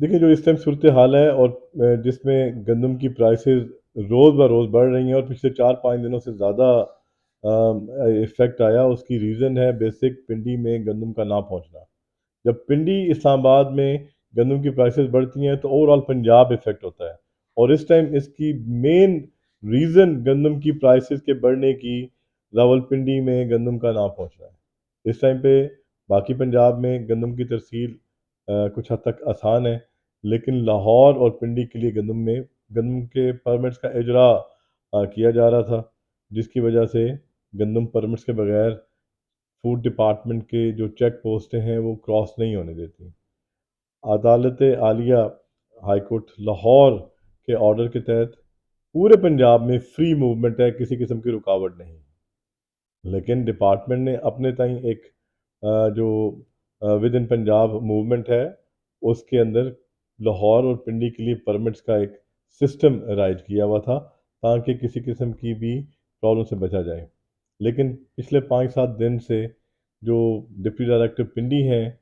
देखिए, जो इस टाइम सूरत हाल है और जिसमें गंदम की प्राइसेस रोज़ ब रोज़ बढ़ रही हैं और पिछले 4-5 दिनों से ज़्यादा इफ़ेक्ट आया, उसकी रीज़न है बेसिक पिंडी में गंदम का ना पहुंचना। जब पिंडी इस्लामाबाद में गंदम की प्राइसेस बढ़ती हैं तो ओवरऑल पंजाब इफ़ेक्ट होता है, और इस टाइम इसकी मेन रीज़न गंदम की प्राइसेस के बढ़ने की रावलपिंडी में गंदम का ना पहुंचना है। इस टाइम पे बाकी पंजाब में गंदम की तरसील कुछ हद तक आसान है, लेकिन लाहौर और पिंडी के लिए गंदम के परमिट्स का इजरा किया जा रहा था, जिसकी वजह से गंदम परमिट्स के बगैर फूड डिपार्टमेंट के जो चेक पोस्टें हैं वो क्रॉस नहीं होने देती। अदालत आलिया हाई कोर्ट लाहौर के ऑर्डर के तहत पूरे पंजाब में फ्री मूवमेंट है, किसी किस्म की रुकावट नहीं। लेकिन डिपार्टमेंट ने अपने ताईं एक जो विद इन पंजाब मूवमेंट है, उसके अंदर लाहौर और पिंडी के लिए परमिट्स का एक सिस्टम राइज किया हुआ था, ताकि किसी किस्म की भी प्रॉब्लम से बचा जाए। लेकिन पिछले 5-7 दिन से जो डिप्टी डायरेक्टर पिंडी हैं,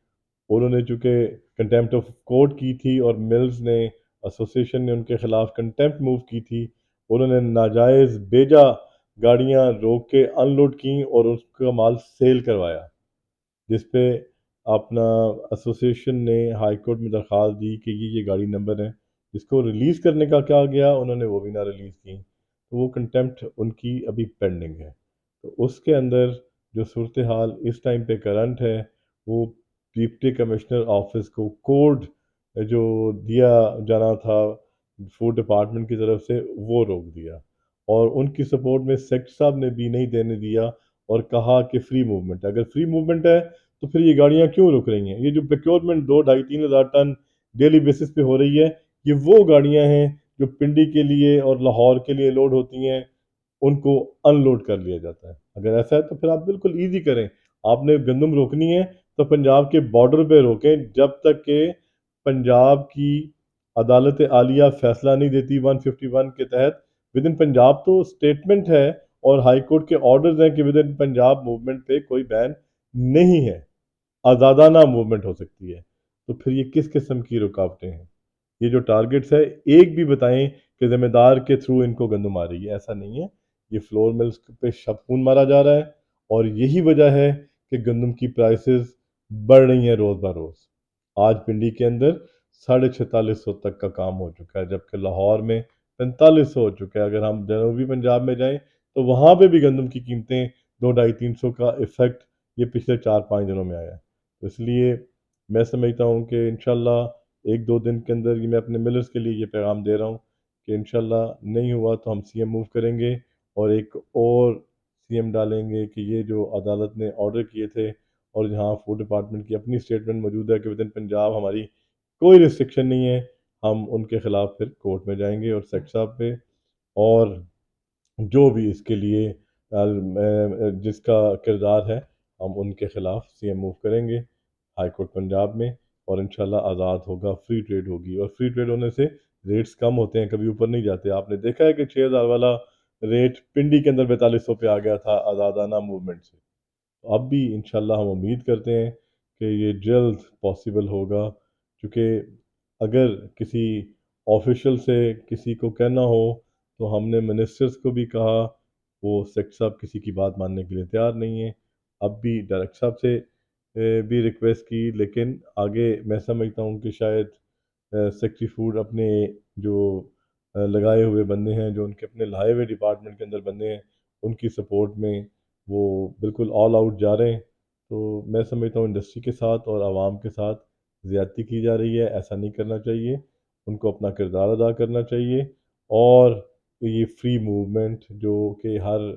उन्होंने चूँकि कंटेम्प्ट ऑफ कोर्ट की थी और मिल्स ने एसोसिएशन ने उनके खिलाफ कंटेम्प्ट मूव की थी। उन्होंने नाजायज़ बेजा गाड़ियाँ रोक के अनलोड की और उसका माल सेल करवाया, जिस पे अपना एसोसिएशन ने हाई कोर्ट में दरख्वास्त दी कि ये गाड़ी नंबर है। इसको रिलीज़ करने का कहा गया, उन्होंने वो भी ना रिलीज़ की। तो वो कंटेम्प्ट उनकी अभी पेंडिंग है। तो उसके अंदर जो सूरत हाल इस टाइम पे करंट है, वो डिप्टी कमिश्नर ऑफिस को कोड जो दिया जाना था फूड डिपार्टमेंट की तरफ से, वो रोक दिया, और उनकी सपोर्ट में सेक्रेटरी साहब ने भी नहीं देने दिया और कहा कि फ्री मूवमेंट है। अगर फ्री मूवमेंट है तो फिर ये गाड़ियाँ क्यों रुक रही हैं? ये जो प्रोक्योरमेंट 2 ढाई 3 हज़ार टन डेली बेसिस पे हो रही है, ये वो गाड़ियाँ हैं जो पिंडी के लिए और लाहौर के लिए लोड होती हैं, उनको अनलोड कर लिया जाता है। अगर ऐसा है तो फिर आप बिल्कुल ईज़ी करें। आपने गंदम रोकनी है तो पंजाब के बॉर्डर पे रोकें, जब तक कि पंजाब की अदालत आलिया फैसला नहीं देती 151 के तहत। विद इन पंजाब तो स्टेटमेंट है और हाई कोर्ट के ऑर्डर्स हैं कि विद इन पंजाब मूवमेंट पे कोई बैन नहीं है, आज़ादाना मूवमेंट हो सकती है। तो फिर ये किस किस्म की रुकावटें हैं? ये जो टारगेट्स है, एक भी बताएं कि ज़िम्मेदार के थ्रू इनको गंदम आ रही है, ऐसा नहीं है। ये फ्लोर मिल्स पे शबून मारा जा रहा है, और यही वजह है कि गंदम की प्राइसेस बढ़ रही हैं रोज़ ब रोज़। आज पिंडी के अंदर 4650 तक का काम हो चुका है, जबकि लाहौर में 4500 हो चुका है। अगर हम जनूबी पंजाब में जाएं तो वहाँ पे भी गंदम की कीमतें 2 ढाई 300 का इफ़ेक्ट ये पिछले 4-5 दिनों में आया है। तो इसलिए मैं समझता हूँ कि इंशाल्लाह 1-2 दिन के अंदर, ये मैं अपने मिलर्स के लिए ये पैगाम दे रहा हूँ कि इंशाल्लाह नहीं हुआ तो हम सीएम मूव करेंगे और एक और सीएम डालेंगे कि ये जो अदालत ने ऑर्डर किए थे, और जहाँ फूड डिपार्टमेंट की अपनी स्टेटमेंट मौजूद है कि विद इन पंजाब हमारी कोई रिस्ट्रिक्शन नहीं है, हम उनके खिलाफ फिर कोर्ट में जाएंगे और सेक्रेटरी साहब पे, और जो भी इसके लिए जिसका किरदार है, हम उनके खिलाफ सीएम मूव करेंगे हाई कोर्ट पंजाब में, और इंशाल्लाह आज़ाद होगा, फ्री ट्रेड होगी। और फ्री ट्रेड होने से रेट्स कम होते हैं, कभी ऊपर नहीं जाते। आपने देखा है कि 6000 वाला रेट पिंडी के अंदर 4200 पे आ गया था आज़ादाना मूवमेंट से। तो अब भी इंशाल्लाह हम उम्मीद करते हैं कि ये जल्द पॉसिबल होगा, क्योंकि अगर किसी ऑफिशियल से किसी को कहना हो तो हमने मिनिस्टर्स को भी कहा, वो सेक्रेटरी साहब किसी की बात मानने के लिए तैयार नहीं है। अब भी डायरेक्टर साहब से भी रिक्वेस्ट की, लेकिन आगे मैं समझता हूँ कि शायद सेक्रेटरी फूड अपने जो लगाए हुए बंदे हैं, जो उनके अपने लाए हुए डिपार्टमेंट के अंदर बंदे हैं, उनकी सपोर्ट में वो बिल्कुल ऑल आउट जा रहे हैं। तो मैं समझता हूँ इंडस्ट्री के साथ और आवाम के साथ ज़्यादती की जा रही है, ऐसा नहीं करना चाहिए। उनको अपना किरदार अदा करना चाहिए, और ये फ्री मूवमेंट जो कि हर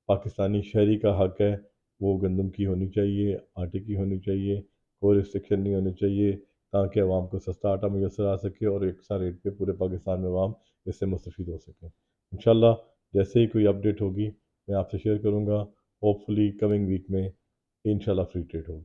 पाकिस्तानी शहरी का हक है, वो गंदम की होनी चाहिए, आटे की होनी चाहिए, कोई रिस्ट्रिक्शन नहीं होनी चाहिए, ताकि आवाम को सस्ता आटा मैसर आ सके और एक सा रेट पे पूरे पाकिस्तान में आवाम इससे मुस्तफ़ीद हो सके। इंशाल्लाह जैसे ही कोई अपडेट होगी मैं आपसे शेयर करूँगा। होपफुली कमिंग वीक में इंशाल्लाह फ्री ट्रेड होगी।